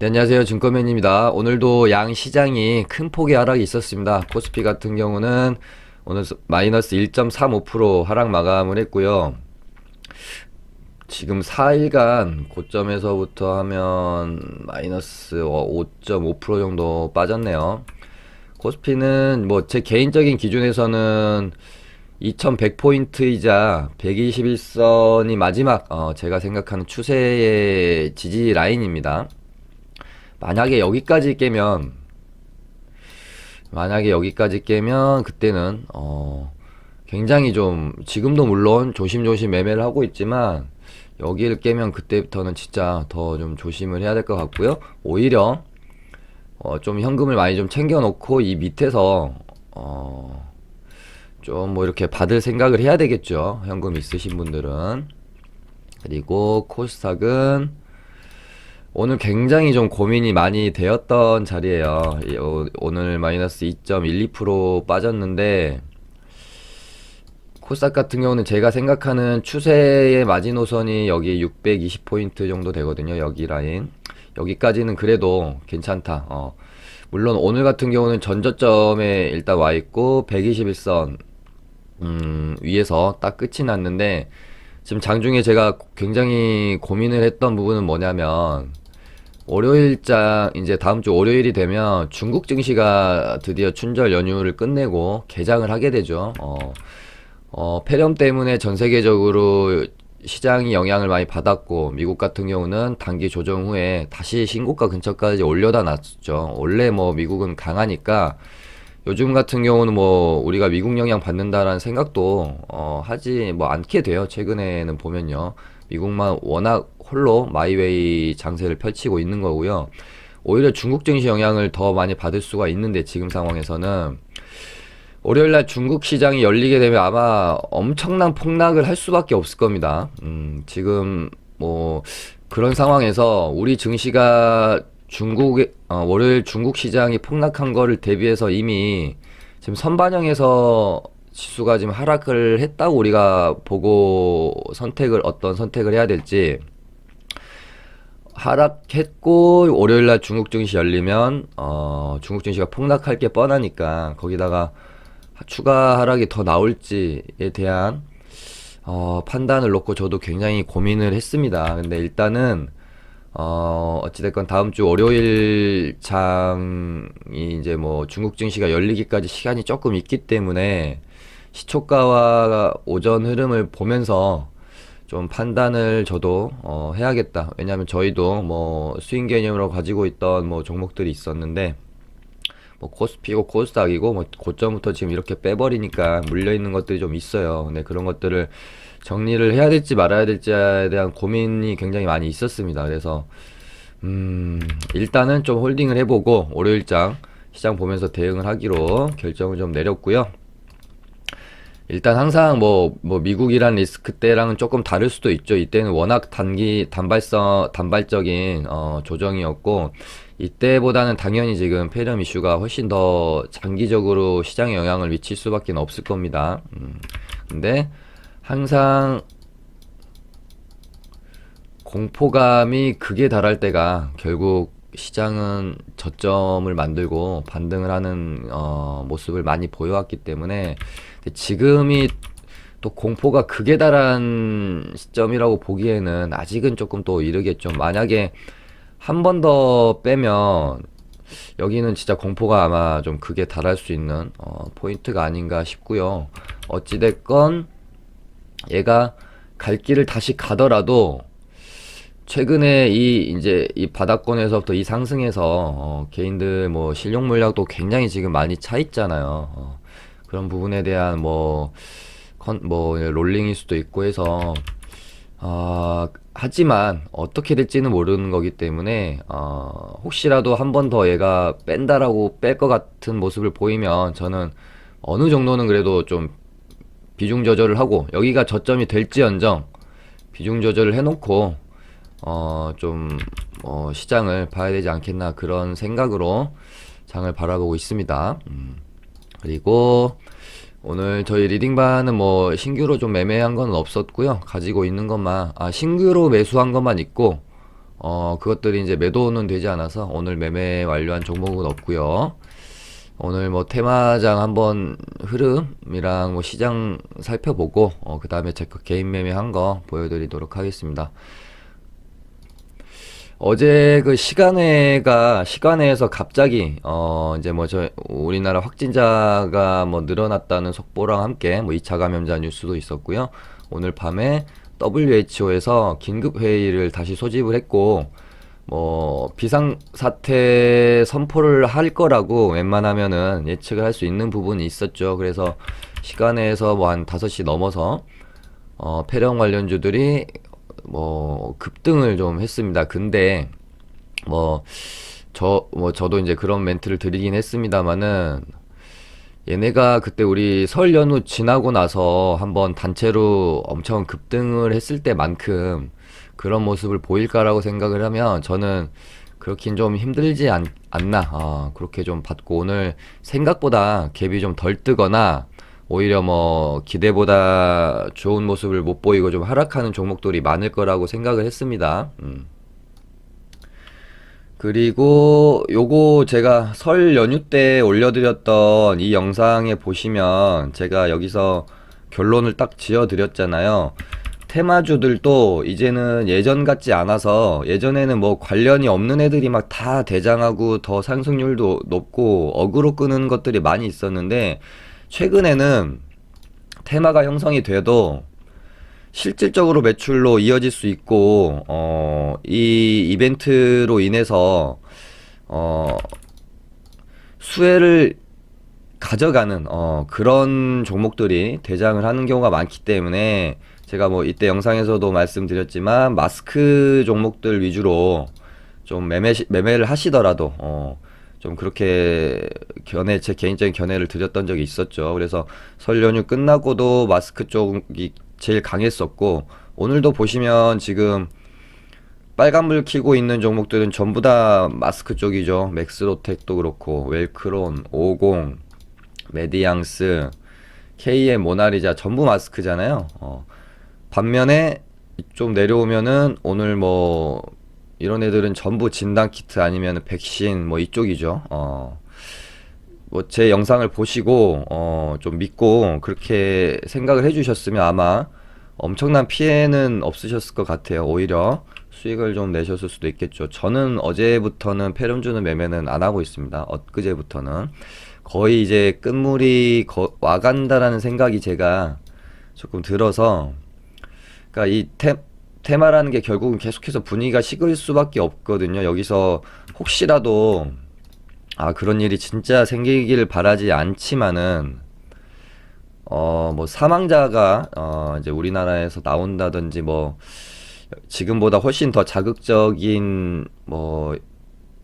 네, 안녕하세요. 증권맨입니다. 오늘도 양 시장이 큰 폭의 하락이 있었습니다. 코스피 같은 경우는 오늘 마이너스 1.35% 하락 마감을 했고요. 지금 4일간 고점에서부터 하면 마이너스 5.5% 정도 빠졌네요. 코스피는 뭐 제 개인적인 기준에서는 2100포인트이자 121선이 마지막 제가 생각하는 추세의 지지 라인입니다. 만약에 여기까지 깨면 그때는 굉장히 좀 지금도 물론 조심조심 매매를 하고 있지만 여기를 깨면 그때부터는 진짜 더 좀 조심을 해야 될 것 같고요. 오히려 좀 현금을 많이 좀 챙겨 놓고 이 밑에서 좀 뭐 이렇게 받을 생각을 해야 되겠죠. 현금 있으신 분들은. 그리고 코스닥은 오늘 굉장히 좀 고민이 많이 되었던 자리예요. 오늘 마이너스 2.12% 빠졌는데 코스닥 같은 경우는 제가 생각하는 추세의 마지노선이 여기 620포인트 정도 되거든요. 여기 라인. 여기까지는 그래도 괜찮다. 물론 오늘 같은 경우는 전저점에 일단 와 있고 121선 위에서 딱 끝이 났는데 지금 장중에 제가 굉장히 고민을 했던 부분은 뭐냐면 월요일장 이제 다음 주 월요일이 되면 중국 증시가 드디어 춘절 연휴를 끝내고 개장을 하게 되죠. 폐렴 때문에 전 세계적으로 시장이 영향을 많이 받았고 미국 같은 경우는 단기 조정 후에 다시 신고가 근처까지 올려다 놨죠. 원래 뭐 미국은 강하니까 요즘 같은 경우는 뭐 우리가 미국 영향 받는다라는 생각도 하지 뭐 않게 돼요. 최근에는 보면요. 미국만 워낙 홀로 마이웨이 장세를 펼치고 있는 거고요. 오히려 중국 증시 영향을 더 많이 받을 수가 있는데 지금 상황에서는 월요일날 중국 시장이 열리게 되면 아마 엄청난 폭락을 할 수밖에 없을 겁니다. 지금 뭐 그런 상황에서 우리 증시가 월요일 중국 시장이 폭락한 거를 대비해서 이미 지금 선반영해서 지수가 지금 하락을 했다고 우리가 보고 어떤 선택을 해야 될지. 하락했고 월요일날 중국 증시 열리면 중국 증시가 폭락할 게 뻔하니까 거기다가 추가 하락이 더 나올지에 대한 판단을 놓고 저도 굉장히 고민을 했습니다. 근데 일단은 어찌됐건 다음 주 월요일 장이 이제 뭐 중국 증시가 열리기까지 시간이 조금 있기 때문에 시초가와 오전 흐름을 보면서 좀 판단을 저도 해야겠다. 왜냐하면 저희도 뭐 스윙 개념으로 가지고 있던 뭐 종목들이 있었는데 뭐 코스피고 코스닥이고 뭐 고점부터 지금 이렇게 빼버리니까 물려 있는 것들이 좀 있어요. 근데 그런 것들을 정리를 해야 될지 말아야 될지에 대한 고민이 굉장히 많이 있었습니다. 그래서 일단은 좀 홀딩을 해보고 월요일장 시장 보면서 대응을 하기로 결정을 좀 내렸고요. 일단 항상 뭐 미국이란 리스크 때랑은 조금 다를 수도 있죠. 이때는 워낙 단발적인 조정이었고 이때보다는 당연히 지금 폐렴 이슈가 훨씬 더 장기적으로 시장에 영향을 미칠 수밖에 없을 겁니다. 근데 항상 공포감이 극에 달할 때가 결국 시장은 저점을 만들고 반등을 하는 모습을 많이 보여왔기 때문에 지금이 또 공포가 극에 달한 시점이라고 보기에는 아직은 조금 또 이르겠죠. 만약에 한 번 더 빼면 여기는 진짜 공포가 아마 좀 극에 달할 수 있는 포인트가 아닌가 싶고요. 어찌됐건 얘가 갈 길을 다시 가더라도 최근에 이제 이 바닥권에서부터 이 상승에서 개인들 뭐 실용 물량도 굉장히 지금 많이 차 있잖아요. 그런 부분에 대한 뭐 롤링일 수도 있고 해서 하지만 어떻게 될지는 모르는 거기 때문에 혹시라도 한 번 더 얘가 뺀다라고 뺄 것 같은 모습을 보이면 저는 어느 정도는 그래도 좀 비중 조절을 하고 여기가 저점이 될지언정 비중 조절을 해놓고 시장을 봐야 되지 않겠나 그런 생각으로 장을 바라보고 있습니다. 그리고 오늘 저희 리딩반은 뭐 신규로 좀 매매한 건 없었고요. 가지고 있는 것만 신규로 매수한 것만 있고 그것들이 이제 매도는 되지 않아서 오늘 매매 완료한 종목은 없고요. 오늘 뭐 테마장 한번 흐름이랑 뭐 시장 살펴보고 그 다음에 제 거 개인 매매한 거 보여드리도록 하겠습니다. 어제 그 시간에서 갑자기 이제 뭐 저 우리나라 확진자가 뭐 늘어났다는 속보랑 함께 뭐 2차 감염자 뉴스도 있었고요. 오늘 밤에 WHO에서 긴급 회의를 다시 소집을 했고 뭐 비상사태 선포를 할 거라고 웬만하면은 예측을 할 수 있는 부분이 있었죠. 그래서 시간에서 뭐 한 5시 넘어서 폐렴 관련주들이 뭐 급등을 좀 했습니다. 근데 뭐 저도 이제 그런 멘트를 드리긴 했습니다만은 얘네가 그때 우리 설 연휴 지나고 나서 한번 단체로 엄청 급등을 했을 때만큼 그런 모습을 보일까라고 생각을 하면 저는 그렇긴 좀 힘들지 않나 그렇게 좀 봤고 오늘 생각보다 갭이 좀 덜 뜨거나 오히려 뭐 기대보다 좋은 모습을 못 보이고 좀 하락하는 종목들이 많을 거라고 생각을 했습니다. 그리고 요거 제가 설 연휴 때 올려드렸던 이 영상에 보시면 제가 여기서 결론을 딱 지어드렸잖아요. 테마주들도 이제는 예전 같지 않아서 예전에는 뭐 관련이 없는 애들이 막 다 대장하고 더 상승률도 높고 어그로 끄는 것들이 많이 있었는데 최근에는 테마가 형성이 돼도 실질적으로 매출로 이어질 수 있고 이 이벤트로 인해서 수혜를 가져가는 그런 종목들이 대장을 하는 경우가 많기 때문에 제가 뭐 이때 영상에서도 말씀드렸지만 마스크 종목들 위주로 좀 매매를 하시더라도 좀 그렇게 제 개인적인 견해를 드렸던 적이 있었죠. 그래서 설 연휴 끝나고도 마스크 쪽이 제일 강했었고 오늘도 보시면 지금 빨간불 켜고 있는 종목들은 전부 다 마스크 쪽이죠. 맥스로텍도 그렇고 웰크론, 오공, 메디앙스, KM 모나리자 전부 마스크잖아요. 반면에 좀 내려오면은 오늘 뭐 이런 애들은 전부 진단키트 아니면 백신 뭐 이쪽이죠. 뭐 제 영상을 보시고 좀 믿고 그렇게 생각을 해주셨으면 아마 엄청난 피해는 없으셨을 것 같아요. 오히려 수익을 좀 내셨을 수도 있겠죠. 저는 어제부터는 폐렴주는 매매는 안 하고 있습니다. 엊그제부터는 거의 이제 끝물이 와간다라는 생각이 제가 조금 들어서 그러니까 이 테마라는 게 결국은 계속해서 분위기가 식을 수밖에 없거든요. 여기서 혹시라도 그런 일이 진짜 생기기를 바라지 않지만은 뭐 사망자가 이제 우리나라에서 나온다든지 뭐 지금보다 훨씬 더 자극적인 뭐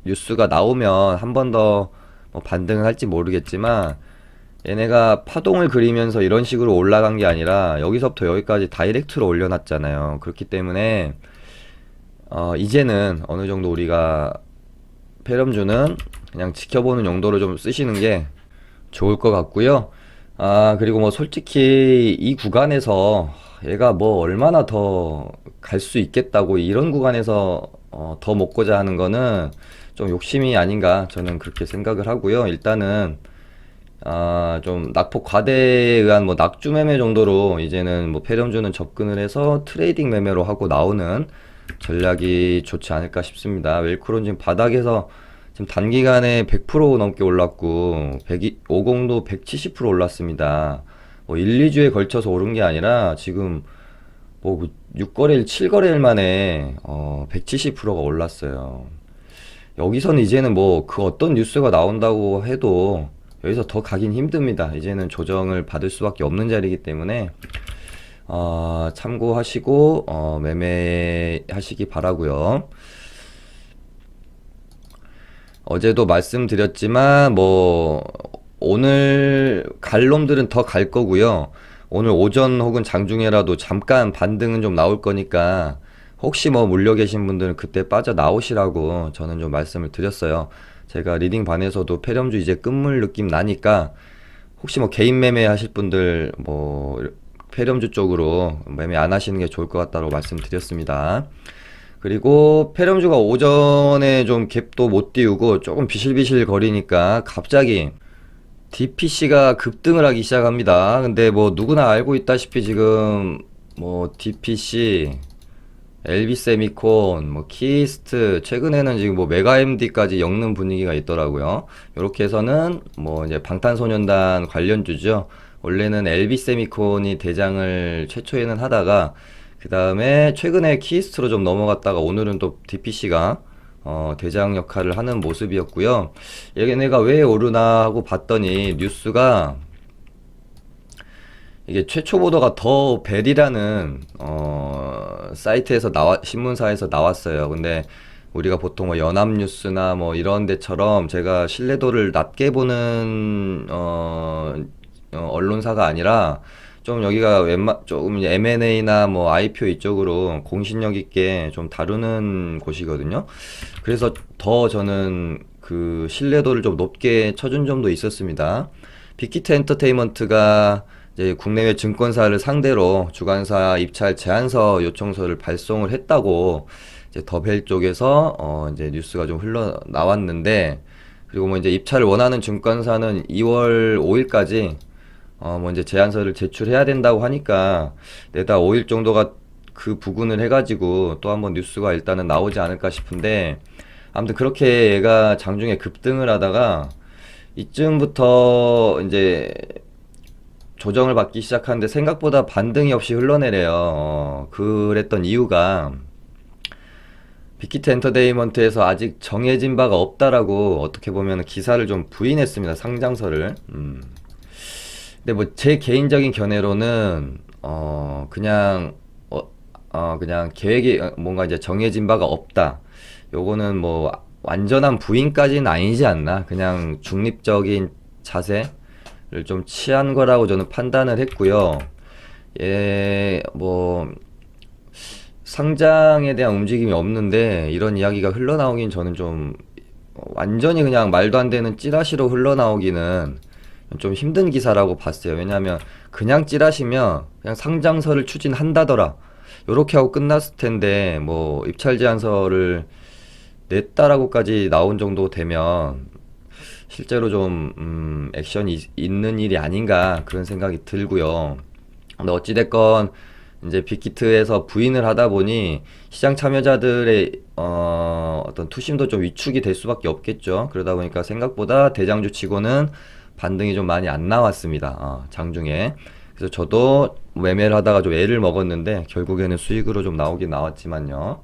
뉴스가 나오면 한 번 더 뭐 반등을 할지 모르겠지만 얘네가 파동을 그리면서 이런 식으로 올라간 게 아니라 여기서부터 여기까지 다이렉트로 올려놨잖아요. 그렇기 때문에 이제는 어느 정도 우리가 폐렴주는 그냥 지켜보는 용도로 좀 쓰시는 게 좋을 것 같고요. 그리고 뭐 솔직히 이 구간에서 얘가 뭐 얼마나 더 갈 수 있겠다고 이런 구간에서 더 먹고자 하는 거는 좀 욕심이 아닌가 저는 그렇게 생각을 하고요. 일단은 좀 낙폭 과대에 의한 뭐 낙주 매매 정도로 이제는 뭐 폐렴주는 접근을 해서 트레이딩 매매로 하고 나오는 전략이 좋지 않을까 싶습니다. 웰크론 지금 바닥에서 지금 단기간에 100% 넘게 올랐고 50도 170% 올랐습니다. 뭐 1, 2주에 걸쳐서 오른 게 아니라 지금 뭐 6거래일, 7거래일 만에 170%가 올랐어요. 여기서는 이제는 뭐 그 어떤 뉴스가 나온다고 해도 여기서 더 가긴 힘듭니다. 이제는 조정을 받을 수밖에 없는 자리이기 때문에 참고하시고 매매하시기 바라고요. 어제도 말씀드렸지만 뭐 오늘 갈 놈들은 더 갈 거고요. 오늘 오전 혹은 장중에라도 잠깐 반등은 좀 나올 거니까 혹시 뭐 물려 계신 분들은 그때 빠져 나오시라고 저는 좀 말씀을 드렸어요. 제가 리딩 반에서도 폐렴주 이제 끝물 느낌 나니까 혹시 뭐 개인 매매 하실 분들 뭐 폐렴주 쪽으로 매매 안 하시는 게 좋을 것 같다고 말씀드렸습니다. 그리고 페럼주가 오전에 좀 갭도 못 띄우고 조금 비실비실 거리니까 갑자기 DPC가 급등을 하기 시작합니다. 근데 뭐 누구나 알고 있다시피 지금 뭐 DPC, LB 세미콘, 뭐 키스트, 최근에는 지금 뭐 메가 MD까지 엮는 분위기가 있더라고요. 이렇게 해서는 뭐 이제 방탄소년단 관련주죠. 원래는 LB 세미콘이 대장을 최초에는 하다가 그 다음에 최근에 키스트로 좀 넘어갔다가 오늘은 또 DPC가 대장 역할을 하는 모습이었고요. 얘네가 왜 오르나 하고 봤더니 뉴스가 이게 최초 보도가 더 벨이라는 사이트에서 신문사에서 나왔어요. 근데 우리가 보통 뭐 연합뉴스나 뭐 이런 데처럼 제가 신뢰도를 낮게 보는 언론사가 아니라 좀 여기가 조금 M&A나 뭐 IPO 이쪽으로 공신력 있게 좀 다루는 곳이거든요. 그래서 더 저는 그 신뢰도를 좀 높게 쳐준 점도 있었습니다. 빅히트 엔터테인먼트가 이제 국내외 증권사를 상대로 주관사 입찰 제안서 요청서를 발송을 했다고 이제 더벨 쪽에서 이제 뉴스가 좀 흘러 나왔는데, 그리고 뭐 이제 입찰을 원하는 증권사는 2월 5일까지 뭐 이제 제안서를 제출해야 된다고 하니까 내다 5일 정도가 그 부근을 해가지고 또 한번 뉴스가 일단은 나오지 않을까 싶은데, 아무튼 그렇게 얘가 장중에 급등을 하다가 이쯤부터 이제 조정을 받기 시작하는데 생각보다 반등이 없이 흘러내려요. 그랬던 이유가 빅히트 엔터테인먼트에서 아직 정해진 바가 없다라고 어떻게 보면 기사를 좀 부인했습니다. 상장서를. 근데 뭐 제 개인적인 견해로는 그냥 계획이 뭔가 이제 정해진 바가 없다. 요거는 뭐 완전한 부인까지는 아니지 않나. 그냥 중립적인 자세를 좀 취한 거라고 저는 판단을 했고요. 예, 뭐 상장에 대한 움직임이 없는데 이런 이야기가 흘러나오긴 저는 좀 완전히 그냥 말도 안 되는 찌라시로 흘러나오기는 좀 힘든 기사라고 봤어요. 왜냐하면 그냥 찌라시면 그냥 상장서를 추진한다더라 요렇게 하고 끝났을 텐데, 뭐 입찰 제안서를 냈다라고까지 나온 정도 되면 실제로 좀 액션이 있는 일이 아닌가 그런 생각이 들고요. 근데 어찌됐건 이제 빅히트에서 부인을 하다 보니 시장 참여자들의 어떤 투심도 좀 위축이 될 수밖에 없겠죠. 그러다 보니까 생각보다 대장주 치고는 반등이 좀 많이 안 나왔습니다. 장중에. 그래서 저도 매매를 하다가 좀 애를 먹었는데 결국에는 수익으로 좀 나오긴 나왔지만요.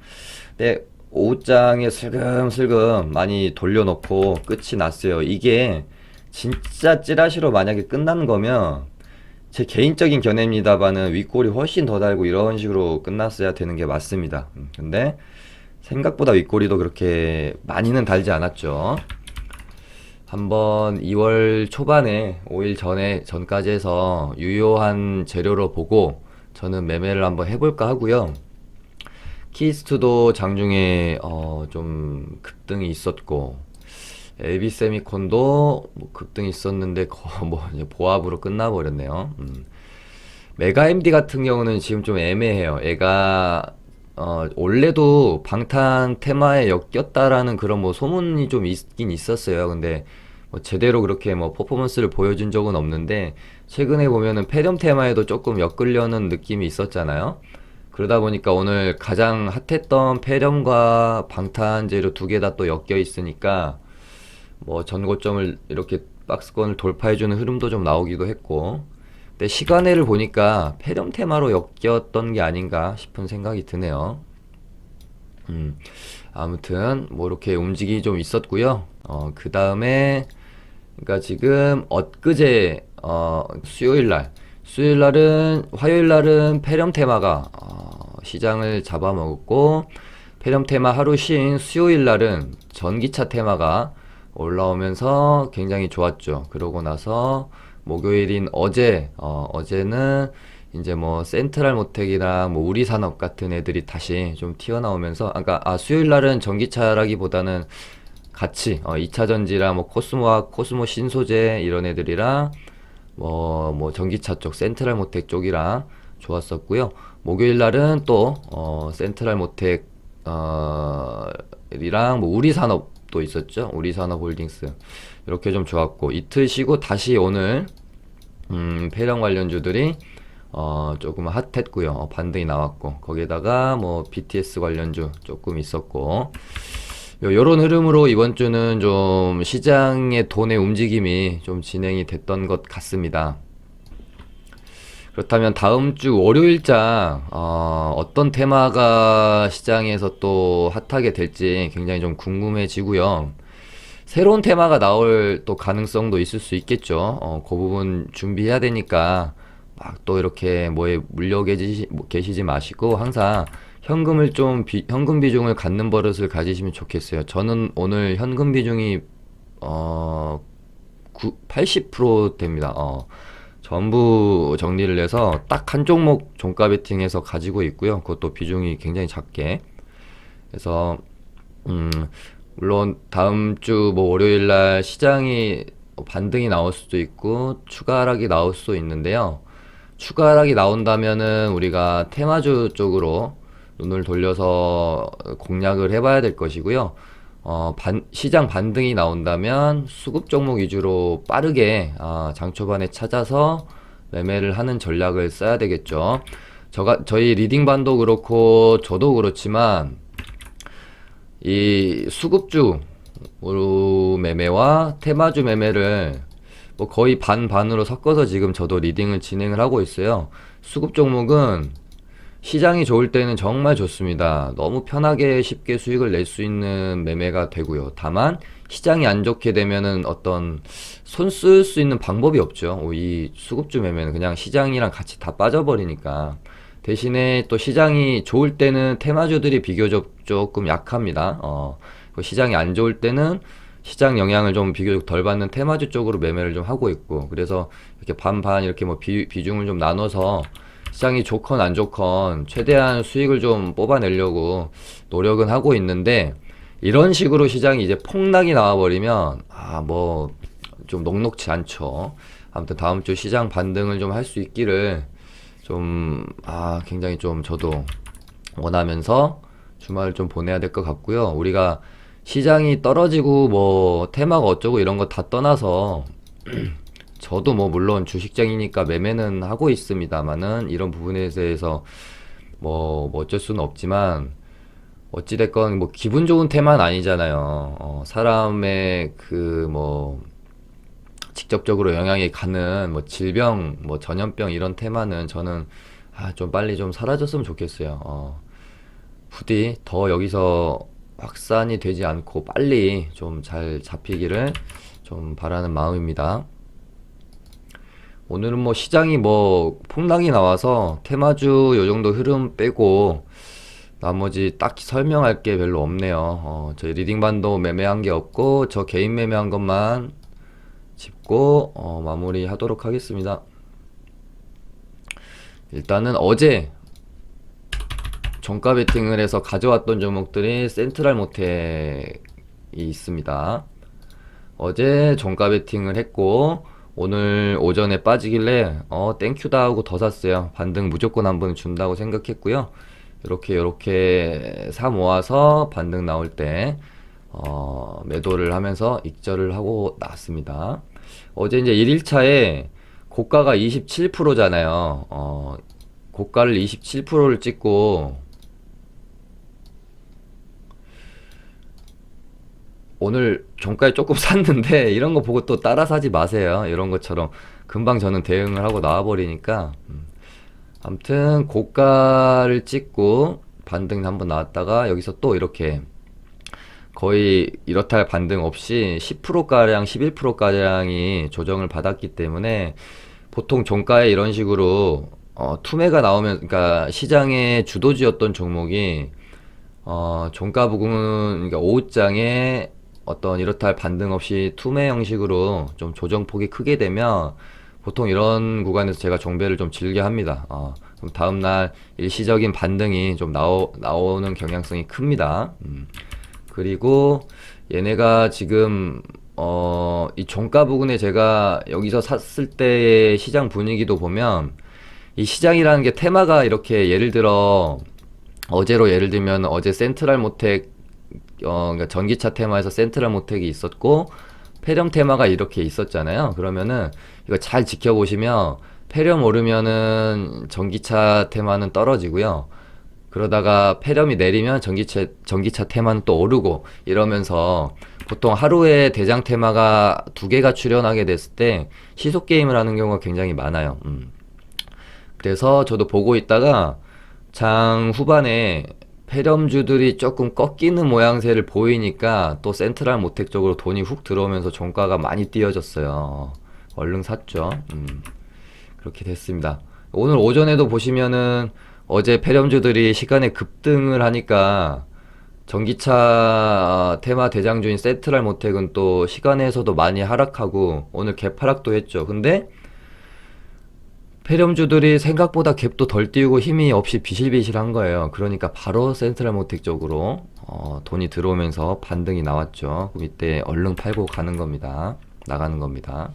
근데 오후장에 슬금슬금 많이 돌려놓고 끝이 났어요. 이게 진짜 찌라시로 만약에 끝난 거면 제 개인적인 견해입니다만은 윗골이 훨씬 더 달고 이런 식으로 끝났어야 되는 게 맞습니다. 근데 생각보다 윗골이도 그렇게 많이는 달지 않았죠. 한번 2월 초반에 5일 전까지 해서 유효한 재료로 보고 저는 매매를 한번 해볼까 하고요. 키스트도 장중에 좀 급등이 있었고, LB 세미콘도 뭐 급등이 있었는데 뭐 이제 보합으로 끝나버렸네요. 메가 MD 같은 경우는 지금 좀 애매해요. 얘가 원래도 방탄 테마에 엮였다라는 그런 뭐 소문이 좀 있긴 있었어요. 근데 뭐 제대로 그렇게 뭐 퍼포먼스를 보여준 적은 없는데, 최근에 보면은 폐렴 테마에도 조금 엮으려는 느낌이 있었잖아요. 그러다 보니까 오늘 가장 핫했던 폐렴과 방탄재료 두 개 다 또 엮여 있으니까 뭐 전고점을 이렇게 박스권을 돌파해주는 흐름도 좀 나오기도 했고, 근데 시간외를 보니까 폐렴 테마로 엮였던 게 아닌가 싶은 생각이 드네요. 아무튼 뭐 이렇게 움직이 좀 있었고요. 그 다음에 그러니까 지금 엊그제 화요일 날은 폐렴 테마가 시장을 잡아먹었고, 폐렴 테마 하루 쉰 수요일 날은 전기차 테마가 올라오면서 굉장히 좋았죠. 그러고 나서 목요일인 어제는 이제 뭐 센트럴 모텍이나 뭐 우리산업 같은 애들이 다시 좀 튀어나오면서, 아까 수요일 날은 전기차라기보다는 같이 2차 전지랑 뭐 코스모 신소재 이런 애들이랑 뭐 전기차 쪽 센트럴 모텍 쪽이랑 좋았었고요. 목요일 날은 또 센트럴 모텍 이랑 뭐 우리산업도 있었죠. 우리산업홀딩스 이렇게 좀 좋았고, 이틀 쉬고 다시 오늘 폐랑 관련주들이 조금 핫했고요. 반등이 나왔고, 거기에다가 뭐 BTS 관련주 조금 있었고, 요런 흐름으로 이번 주는 좀 시장의 돈의 움직임이 좀 진행이 됐던 것 같습니다. 그렇다면 다음 주 월요일장 어떤 테마가 시장에서 또 핫하게 될지 굉장히 좀 궁금해지고요. 새로운 테마가 나올 또 가능성도 있을 수 있겠죠. 그 부분 준비해야 되니까 막 또 이렇게 뭐에 물려 계시지 마시고 항상 현금을 좀 현금 비중을 갖는 버릇을 가지시면 좋겠어요. 저는 오늘 현금 비중이 80% 됩니다. 전부 정리를 해서 딱 한 종목 종가 베팅해서 가지고 있고요. 그것도 비중이 굉장히 작게. 그래서 물론 다음 주 뭐 월요일 날 시장이 반등이 나올 수도 있고 추가 하락이 나올 수도 있는데요. 추가 하락이 나온다면은 우리가 테마주 쪽으로 눈을 돌려서 공략을 해봐야 될 것이고요. 시장 반등이 나온다면 수급 종목 위주로 빠르게 장 초반에 찾아서 매매를 하는 전략을 써야 되겠죠. 저희 리딩반도 그렇고 저도 그렇지만 이 수급주 매매와 테마주 매매를 뭐 거의 반반으로 섞어서 지금 저도 리딩을 진행을 하고 있어요. 수급 종목은 시장이 좋을 때는 정말 좋습니다. 너무 편하게 쉽게 수익을 낼 수 있는 매매가 되고요. 다만 시장이 안 좋게 되면은 어떤 손 쓸 수 있는 방법이 없죠. 이 수급주 매매는 그냥 시장이랑 같이 다 빠져버리니까. 대신에 또 시장이 좋을 때는 테마주들이 비교적 조금 약합니다. 시장이 안 좋을 때는 시장 영향을 좀 비교적 덜 받는 테마주 쪽으로 매매를 좀 하고 있고, 그래서 이렇게 반반 이렇게 뭐 비중을 좀 나눠서 시장이 좋건 안 좋건 최대한 수익을 좀 뽑아내려고 노력은 하고 있는데, 이런 식으로 시장이 이제 폭락이 나와버리면 뭐 좀 녹록지 않죠. 아무튼 다음 주 시장 반등을 좀 할 수 있기를 좀 굉장히 좀 저도 원하면서 주말을 좀 보내야 될 것 같고요. 우리가 시장이 떨어지고 뭐 테마가 어쩌고 이런 거 다 떠나서 저도 뭐 물론 주식장이니까 매매는 하고 있습니다만은 이런 부분에 대해서 뭐 어쩔 수는 없지만, 어찌됐건 뭐 기분 좋은 테마는 아니잖아요. 사람의 그 뭐 직접적으로 영향이 가는 뭐 질병, 뭐 전염병 이런 테마는 저는 좀 빨리 좀 사라졌으면 좋겠어요. 부디 더 여기서 확산이 되지 않고 빨리 좀 잘 잡히기를 좀 바라는 마음입니다. 오늘은 뭐 시장이 뭐 폭락이 나와서 테마주 요 정도 흐름 빼고 나머지 딱히 설명할 게 별로 없네요. 저희 리딩반도 매매한 게 없고 저 개인 매매한 것만 짚고 마무리 하도록 하겠습니다. 일단은 어제 종가 베팅을 해서 가져왔던 종목들이 센트럴 모텍이 있습니다. 어제 종가 베팅을 했고 오늘 오전에 빠지길래 땡큐다 하고 더 샀어요. 반등 무조건 한번 준다고 생각했고요. 이렇게 사 모아서 반등 나올 때 매도를 하면서 익절을 하고 나왔습니다. 어제 이제 1일차에 고가가 27%잖아요. 고가를 27%를 찍고 오늘 종가에 조금 샀는데 이런 거 보고 또 따라 사지 마세요. 이런 것처럼 금방 저는 대응을 하고 나와버리니까. 아무튼 고가를 찍고 반등 한번 나왔다가 여기서 또 이렇게 거의 이렇다 할 반등 없이 10%가량 11%가량이 조정을 받았기 때문에 보통 종가에 이런 식으로 투매가 나오면, 그러니까 시장의 주도주였던 종목이 종가 부근은, 그러니까 오후장에 어떤 이렇다 할 반등 없이 투매 형식으로 좀 조정폭이 크게 되면 보통 이런 구간에서 제가 종배를 좀 즐겨 합니다. 그럼 다음날 일시적인 반등이 좀 나오는 경향성이 큽니다. 그리고 얘네가 지금 이 종가 부근에 제가 여기서 샀을 때의 시장 분위기도 보면 이 시장이라는 게 테마가 이렇게 예를 들어 어제로 예를 들면 어제 센트럴 모텍 그러니까 전기차 테마에서 센트럴 모텍이 있었고 페렴 테마가 이렇게 있었잖아요. 그러면은 이거 잘 지켜보시면 페렴 오르면은 전기차 테마는 떨어지고요. 그러다가 페렴이 내리면 전기차 테마는 또 오르고 이러면서 보통 하루에 대장 테마가 두 개가 출현하게 됐을 때 시속 게임을 하는 경우가 굉장히 많아요. 그래서 저도 보고 있다가 장 후반에 폐렴주들이 조금 꺾이는 모양새를 보이니까 또 센트럴 모텍 쪽으로 돈이 훅 들어오면서 종가가 많이 뛰어졌어요. 얼른 샀죠. 그렇게 됐습니다. 오늘 오전에도 보시면은 어제 폐렴주들이 시간에 급등을 하니까 전기차 테마 대장주인 센트럴 모텍은 또 시간에서도 많이 하락하고 오늘 개파락도 했죠. 근데 폐렴주들이 생각보다 갭도 덜 띄우고 힘이 없이 비실비실한 거예요. 그러니까 바로 센트럴 모텍 쪽으로 돈이 들어오면서 반등이 나왔죠. 그럼 이때 얼른 팔고 가는 겁니다. 나가는 겁니다.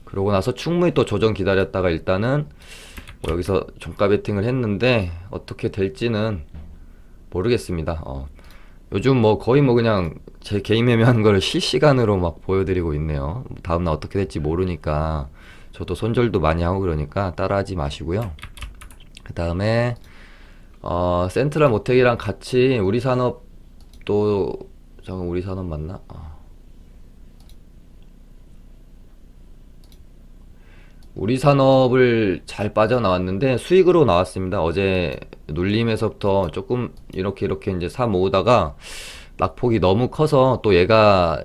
그러고 나서 충분히 또 조정 기다렸다가 일단은 뭐 여기서 종가 베팅을 했는데 어떻게 될지는 모르겠습니다. 요즘 뭐 거의 뭐 그냥 제 개인 매매하는 거를 실시간으로 막 보여드리고 있네요. 다음날 어떻게 될지 모르니까 저도 손절도 많이 하고 그러니까 따라하지 마시고요. 그 다음에 센트럴 모텍이랑 같이 우리산업도 잠깐 우리산업 맞나? 우리산업을 잘 빠져나왔는데 수익으로 나왔습니다. 어제 눌림에서부터 조금 이렇게 이제 사 모으다가 낙폭이 너무 커서 또 얘가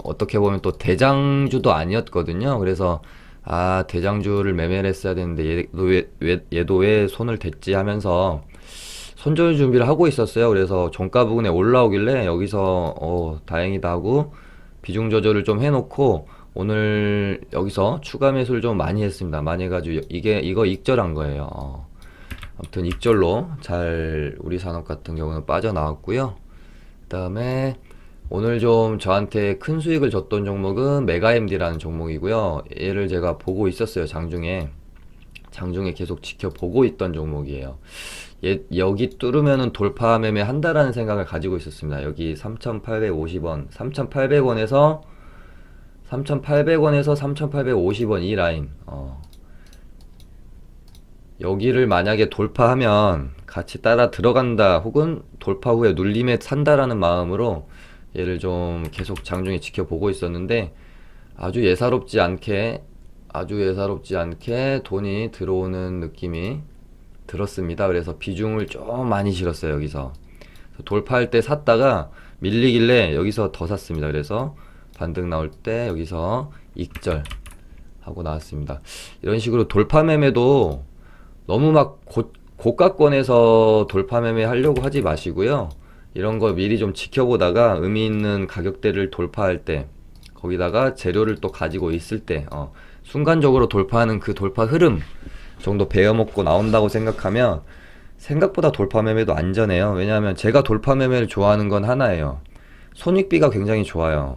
어떻게 보면 또 대장주도 아니었거든요. 그래서 대장주를 매매를 했어야 되는데 얘도 왜 손을 댔지 하면서 손절 준비를 하고 있었어요. 그래서 종가 부근에 올라오길래 여기서 다행이다 하고 비중 조절을 좀 해놓고 오늘 여기서 추가 매수를 좀 많이 했습니다. 많이 해가지고 이거 익절한 거예요. 아무튼 익절로 잘 우리 산업 같은 경우는 빠져나왔고요. 그 다음에 오늘 좀 저한테 큰 수익을 줬던 종목은 메가MD라는 종목이고요. 얘를 제가 보고 있었어요. 장중에 계속 지켜보고 있던 종목이에요. 여기 뚫으면은 돌파 매매 한다라는 생각을 가지고 있었습니다. 여기 3,850원, 3,800원에서 3,850원 이 라인. 여기를 만약에 돌파하면 같이 따라 들어간다 혹은 돌파 후에 눌림에 산다라는 마음으로 얘를 좀 계속 장중에 지켜보고 있었는데 아주 예사롭지 않게 돈이 들어오는 느낌이 들었습니다. 그래서 비중을 좀 많이 실었어요. 여기서 돌파할 때 샀다가 밀리길래 여기서 더 샀습니다. 그래서 반등 나올 때 여기서 익절 하고 나왔습니다. 이런 식으로 돌파 매매도 너무 막 고가권에서 돌파 매매 하려고 하지 마시고요. 이런 거 미리 좀 지켜보다가 의미 있는 가격대를 돌파할 때 거기다가 재료를 또 가지고 있을 때 순간적으로 돌파하는 그 돌파 흐름 정도 베어먹고 나온다고 생각하면 생각보다 돌파 매매도 안전해요. 왜냐하면 제가 돌파 매매를 좋아하는 건 하나예요. 손익비가 굉장히 좋아요.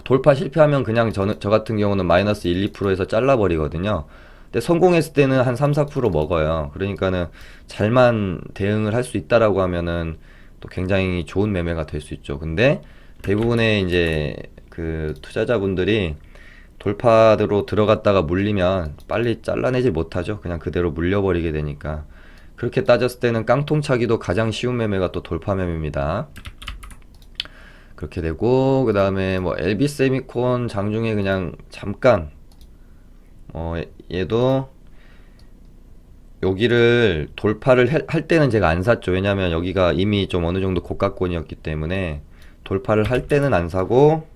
돌파 실패하면 그냥 저 같은 경우는 마이너스 1, 2%에서 잘라버리거든요. 근데 성공했을 때는 한 3, 4% 먹어요. 그러니까는 잘만 대응을 할 수 있다라고 하면은 또 굉장히 좋은 매매가 될 수 있죠. 근데 대부분의 이제 그 투자자분들이 돌파로 들어갔다가 물리면 빨리 잘라내지 못하죠. 그냥 그대로 물려버리게 되니까. 그렇게 따졌을 때는 깡통차기도 가장 쉬운 매매가 또 돌파 매매입니다. 그렇게 되고 그 다음에 뭐 LB 세미콘 장중에 그냥 잠깐 얘도 여기를 돌파를 할 때는 제가 안 샀죠. 왜냐면 여기가 이미 좀 어느 정도 고가권이었기 때문에 돌파를 할 때는 안 사고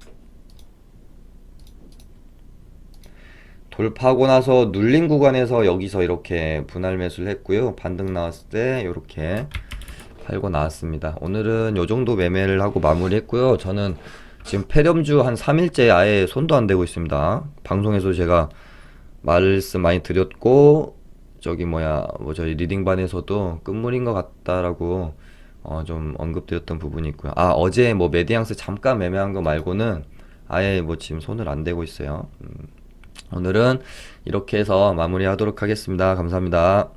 돌파하고 나서 눌린 구간에서 여기서 이렇게 분할 매수를 했고요. 반등 나왔을 때 이렇게 팔고 나왔습니다. 오늘은 요 정도 매매를 하고 마무리했고요. 저는 지금 폐렴주 한 3일째 아예 손도 안 대고 있습니다. 방송에서 제가 말씀 많이 드렸고 저희 리딩반에서도 끝물인 것 같다라고 좀 언급드렸던 부분이 있고요. 어제 뭐 메디앙스 잠깐 매매한 거 말고는 아예 뭐 지금 손을 안 대고 있어요. 오늘은 이렇게 해서 마무리하도록 하겠습니다. 감사합니다.